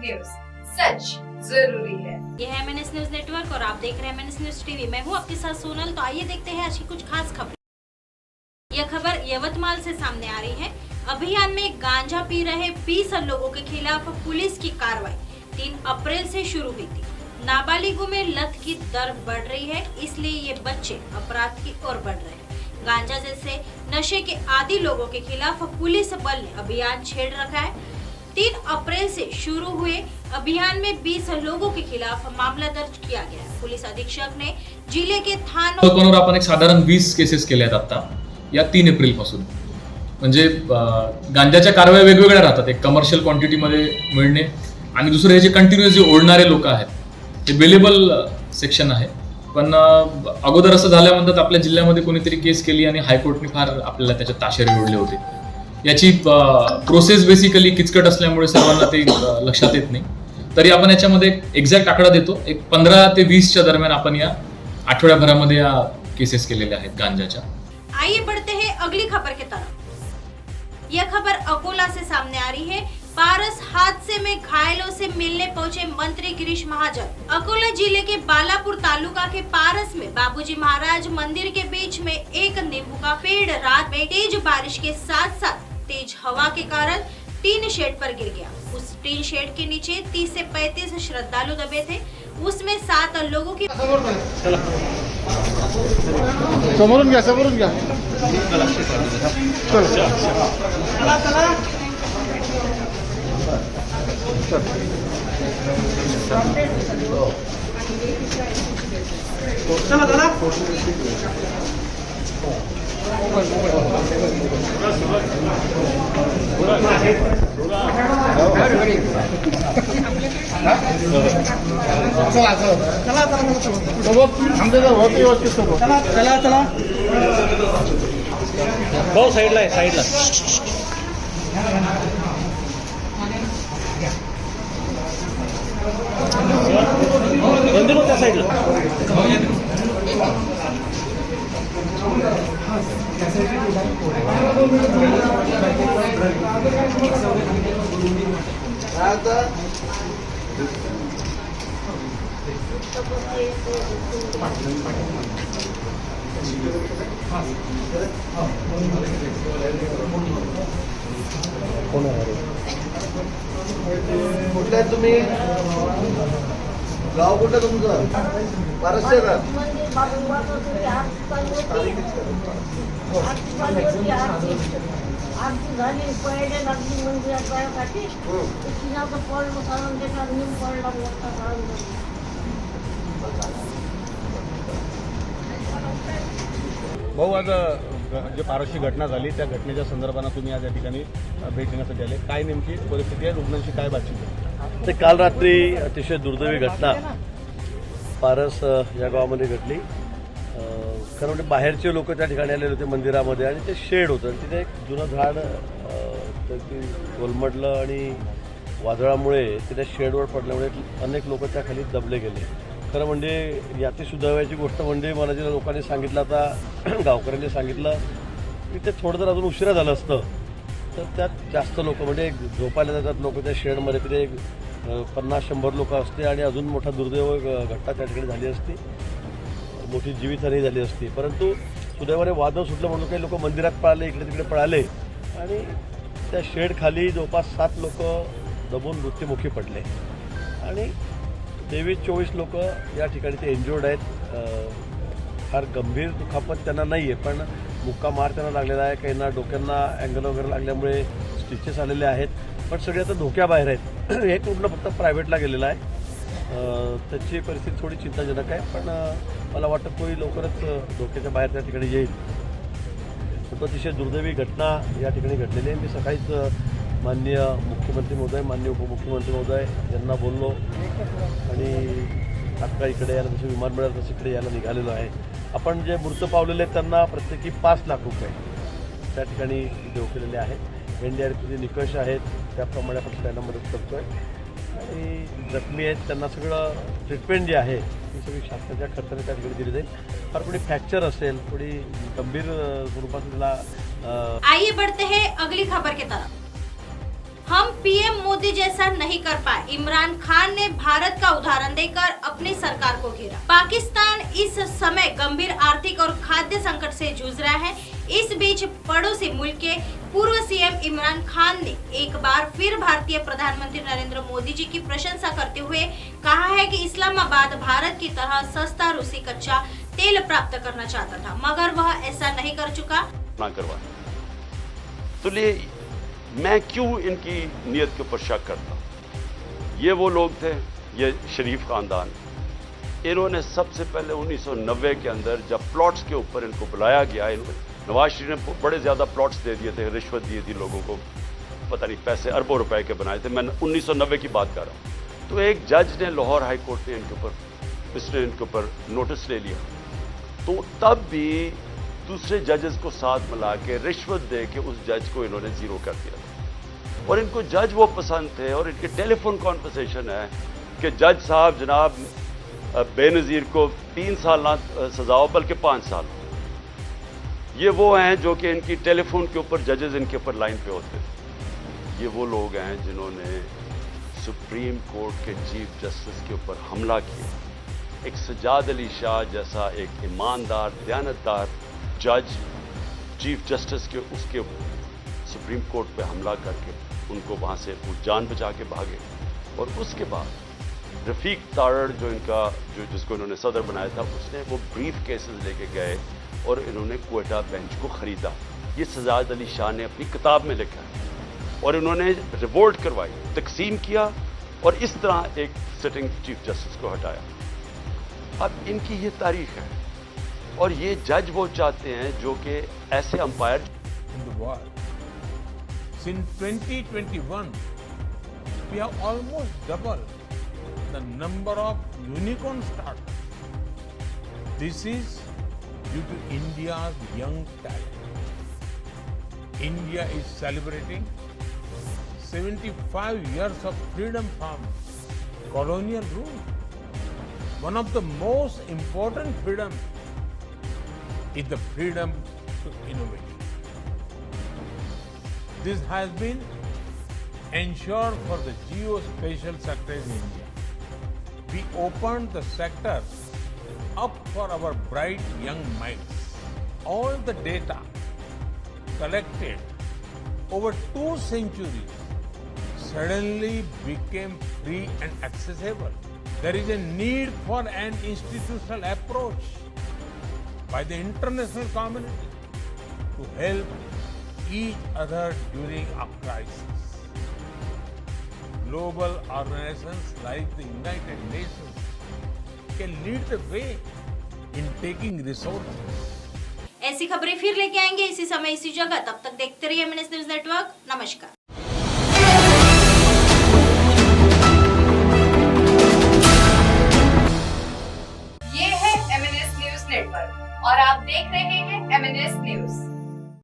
News, सच जरूरी है। यह है MNS न्यूज नेटवर्क और आप देख रहे हैं MNS न्यूज टीवी। मैं हूं आपके साथ सोनल। तो आइए देखते हैं आज की कुछ खास खबर। यह खबर यवतमाल से सामने आ रही है। अभियान में गांजा पी रहे 20 लोगों के खिलाफ पुलिस की कार्रवाई 3 अप्रैल से शुरू हुई थी। नाबालिगों में लत की दर बढ़ रही है, इसलिए ये बच्चे अपराध की ओर बढ़ रहे हैं। गांजा जैसे नशे के आदी लोगों के खिलाफ पुलिस बल ने अभियान छेड़ रखा है। 3 अप्रैल से शुरू हुए अभियान में 20 लोगों के खिलाफ मामला दर्ज किया गया है। पुलिस अधीक्षक ने जिले के थानों आपण एक साधारण 20 केसेस केल्या आहेत आता या 3 एप्रिल पासून। म्हणजे गांजाच्या कारवाया वेगवेगळ्या राहतात। एक कमर्शियल क्वांटिटीमध्ये मिळणे आणि दुसरे हे जे कंटिन्युअस जे ओढणारे लोक आहेत ते बेलेबल सेक्शन आहे। पण अगोदर असं झालं म्हणतात आपल्या जिल्ह्यामध्ये कोणीतरी केस केली आणि हायकोर्टने फार आपल्याला त्याच्यात ताशेरे ओढले होते। याची प्रोसेस बेसिकली किचकट असल्यामुळे सर्वांना ते लक्षात येत नाही। तरी आपण याच्यामध्ये एक्झॅक्ट आकडा देतो। एक 15 ते 20 च्या दरम्यान आपण या आठवड्याभरामध्ये या केसेस केलेल्या आहेत गांजाच्या। आइए बढ़ते हैं अगली खबर की तरफ। यह खबर अकोला से सामने आ रही है। पारस हादसे में घायलों से मिलने पहुंचे मंत्री गिरीश महाजन। अकोला जिले के बालापुर तालुका के पारस में बाबूजी महाराज मंदिर के बीच में एक नींबू का पेड़ रात में तेज बारिश के साथ साथ तेज हवा के कारण टीन शेड पर गिर गया। उस टीन शेड के नीचे 30 से 35 श्रद्धालु दबे थे। उसमें 7 लोगों की समोरून घ्या चला भाऊ साईडला आहे, साईडला मंदिर होत्या साईडला। कुठलं आहे तुम्ही? गाव कुठं तुमचं? पारसचे का? भाऊ आज जे पारसची घटना झाली त्या घटनेच्या संदर्भानं तुम्ही आज या ठिकाणी भेट देण्यासाठी आले, काय नेमकी परिस्थिती आहे, रुग्णांशी काय बातचीत आहे? ते काल रात्री अतिशय दुर्दैवी घटना पारस या गावामध्ये घडली। खरं म्हणजे बाहेरचे लोक त्या ठिकाणी आलेले होते मंदिरामध्ये आणि ते शेड होतं आणि तिथे एक जुनं झाड ते कोलमडलं आणि वादळामुळे तिथे शेडवर पडल्यामुळे अनेक लोक त्या खाली दबले गेले। खरं म्हणजे याची सुदैवाची गोष्ट म्हणजे मला जे लोकांनी सांगितलं, आता गावकऱ्यांनी सांगितलं की ते थोडं जर अजून उशिरा झालं असतं तर त्यात जास्त लोक म्हणजे झोपायला जातात लोक त्या शेडमध्ये, तिथे 50-100 लोक असते आणि अजून मोठा दुर्दैव घटना त्या ठिकाणी झाली असती, मोठी जीवितहानी झाली असती। परंतु सुदैवाने वादळ सुटलं म्हणून काही लोक मंदिरात पळाले, इकडे तिकडे पळाले आणि त्या शेडखाली जवळपास 7 लोक दबून मृत्युमुखी पडले आणि 23-24 लोक या ठिकाणी ते इंज्युर्ड आहेत। फार गंभीर दुखापत त्यांना नाही आहे, पण मुक्का मार त्यांना लागलेला आहे। काहींना डोक्यांना अँगल वगैरे लागल्यामुळे स्टिचेस आलेले आहेत, पण सगळे आता धोक्याबाहेर आहेत। एक रुग्ण फक्त प्रायव्हेटला गेलेला आहे, त्याची परिस्थिती थोडी चिंताजनक आहे, पण मला वाटतं तोही लवकरच धोक्याच्या बाहेर त्या ठिकाणी येईल। खूप अतिशय दुर्दैवी घटना या ठिकाणी घडलेली आहे। मी सकाळीच माननीय मुख्यमंत्री महोदय, माननीय उपमुख्यमंत्री महोदय यांना बोललो आणि आता इकडे यायला जसं विमान मिळालं तसं इकडे यायला निघालेलो आहे। आपण जे मृत पावलेले आहेत त्यांना प्रत्येकी 5 लाख रुपये त्या ठिकाणी देऊ केलेले आहेत। NDRFचे निकष आहेत त्याप्रमाणे आपण त्यांना मदत करतो आहे आणि जखमी आहेत त्यांना सगळं ट्रीटमेंट जी आहे ती सगळी शासनाच्या खर्चाने त्या ठिकाणी दिली जाईल। फार कोणी फ्रॅक्चर असेल, थोडी गंभीर स्वरूपात त्याला। आइए बढ़ते हैं अगली खबर की तरफ। हम पीएम मोदी जैसा नहीं कर पाए। इमरान खान ने भारत का उदाहरण देकर अपनी सरकार को घेरा। पाकिस्तान इस समय गंभीर आर्थिक और खाद्य संकट से जूझ रहा है। इस बीच पड़ोसी मुल्क के पूर्व सीएम इमरान खान ने एक बार फिर भारतीय प्रधानमंत्री नरेंद्र मोदी जी की प्रशंसा करते हुए कहा है कि इस्लामाबाद भारत की तरह सस्ता रूसी कच्चा तेल प्राप्त करना चाहता था, मगर वह ऐसा नहीं कर चुका। ना करवा तो मैं क्यों इनकी नीयत के ऊपर शक करता हूं? ये वो लोग थे, ये शरीफ खानदान, इन्होंने सबसे पहले 1990 के अंदर जब प्लॉट्स के ऊपर इनको बुलाया गया, नवाज शरीफ ने बड़े ज़्यादा प्लॉट्स दे दिए थे, रिश्वत दी थी लोगों को, पता नहीं पैसे अरबों रुपए के बनाए थे। मैं 1990 की बात कर रहा हूँ। तो एक जज ने, लाहौर हाई कोर्ट ने इनके ऊपर नोटिस ले लिया। तो तब भी दूसरे जजेस को साथ मिला के रिश्वत दे के उस जज को इन्होंने जीरो कर दिया। और इनको जज वो पसंद थे और इनके टेलीफोन कॉन्वर्सेशन है कि जज साहब जनाब बेनज़ीर को 3 साल ना सजा हो बल्कि 5 साल। ये वो हैं जो कि इनकी टेलीफोन के ऊपर जजेस इनके ऊपर लाइन पे होते थे। ये वो लोग हैं जिन्होंने सुप्रीम कोर्ट के चीफ जस्टिस के ऊपर हमला किया। एक सजाद अली शाह जैसा एक ईमानदार, दयानतदार जज चीफ जस्टिस के उसके सुप्रीम कोर्ट पे हमला करके उनको वहाँ से वो जान बचा के भागे। और उसके बाद रफ़ीक तारड़ जिसको इन्होंने सदर बनाया था, उसने वो ब्रीफ केसेस लेके गए और इन्होंने क्वेटा बेंच को ख़रीदा। ये सजाद अली शाह ने अपनी किताब में लिखा है। और इन्होंने रिवोल्ट करवाई, तकसीम किया और इस तरह एक सिटिंग चीफ जस्टिस को हटाया। अब इनकी ये तारीख है और ये जज वो चाहते हैं जो कि ऐसे umpire. In the world. Since 2021, we have almost doubled the number of unicorn startups. This is due to India's young talent. India is celebrating 75 years of freedom from colonial rule. One of the most important freedoms is the freedom to innovate. This has been ensured for the geospatial sector in India. We opened the sector up for our bright young minds. All the data collected over 2 centuries suddenly became free and accessible. There is a need for an institutional approach by the international community to help each other during a crisis. Global organizations like the United Nations can lead the way in taking resources. ऐसी खबरें फिर लेके आएंगे इसी समय इसी जगह। तब तक देखते रहिए MNS न्यूज नेटवर्क। नमस्कार।